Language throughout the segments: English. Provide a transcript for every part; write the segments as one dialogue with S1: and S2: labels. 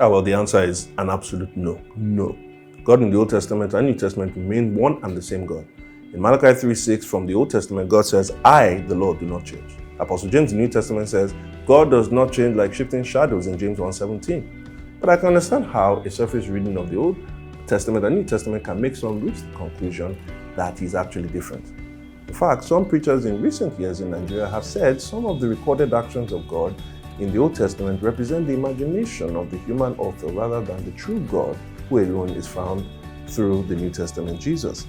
S1: Well, the answer is an absolute no. No. God in the Old Testament and New Testament remain one and the same God. In Malachi 3:6 from the Old Testament, God says, I, the Lord, do not change. Apostle James in the New Testament says, God does not change like shifting shadows in James 1:17. But I can understand how a surface reading of the Old Testament and New Testament can make some reach the conclusion that he's actually different. In fact, some preachers in recent years in Nigeria have said some of the recorded actions of God in the Old Testament represent the imagination of the human author rather than the true God who alone is found through the New Testament Jesus.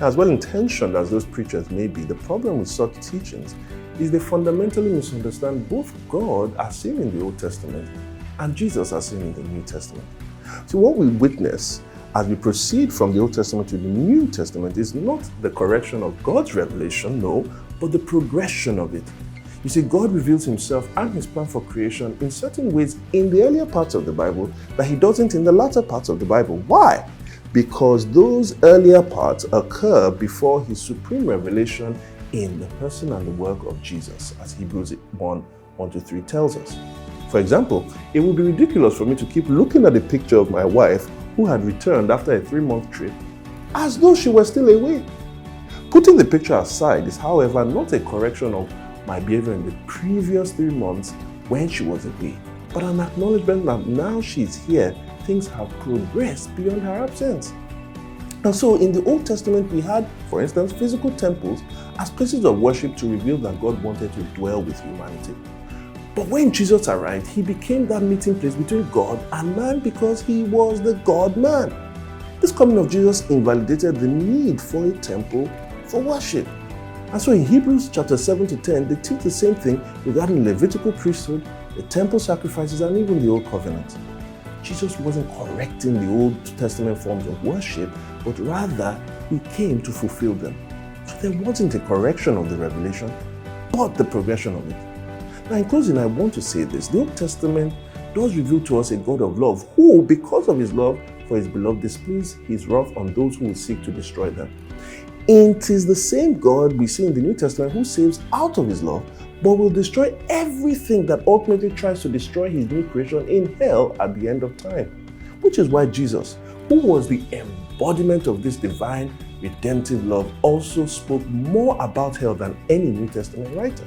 S1: As well-intentioned as those preachers may be, the problem with such teachings is they fundamentally misunderstand both God as seen in the Old Testament and Jesus as seen in the New Testament. So what we witness as we proceed from the Old Testament to the New Testament is not the correction of God's revelation, no, but the progression of it. You see, God reveals himself and his plan for creation in certain ways in the earlier parts of the Bible that he doesn't in the latter parts of the Bible. Why? Because those earlier parts occur before his supreme revelation in the person and the work of Jesus, as Hebrews 1:1-3 tells us. For example, it would be ridiculous for me to keep looking at a picture of my wife who had returned after a 3-month trip as though she were still away. Putting the picture aside is, however, not a correction of my behavior in the previous 3 months when she was away, but an acknowledgement that now she's here, things have progressed beyond her absence. And so in the Old Testament, we had, for instance, physical temples as places of worship to reveal that God wanted to dwell with humanity. But when Jesus arrived, he became that meeting place between God and man because he was the God-man. This coming of Jesus invalidated the need for a temple for worship. And so in Hebrews chapter 7-10, they teach the same thing regarding the Levitical priesthood, the temple sacrifices, and even the Old Covenant. Jesus wasn't correcting the Old Testament forms of worship, but rather he came to fulfill them. So there wasn't a correction of the revelation, but the progression of it. Now in closing, I want to say this. The Old Testament does reveal to us a God of love who, because of his love for his beloved, displays his wrath on those who will seek to destroy them. It is the same God we see in the New Testament who saves out of his love, but will destroy everything that ultimately tries to destroy his new creation in hell at the end of time. Which is why Jesus, who was the embodiment of this divine redemptive love, also spoke more about hell than any New Testament writer.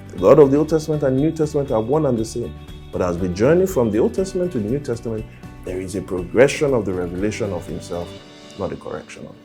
S1: The God of the Old Testament and New Testament are one and the same, but as we journey from the Old Testament to the New Testament, there is a progression of the revelation of himself, not a correction of it.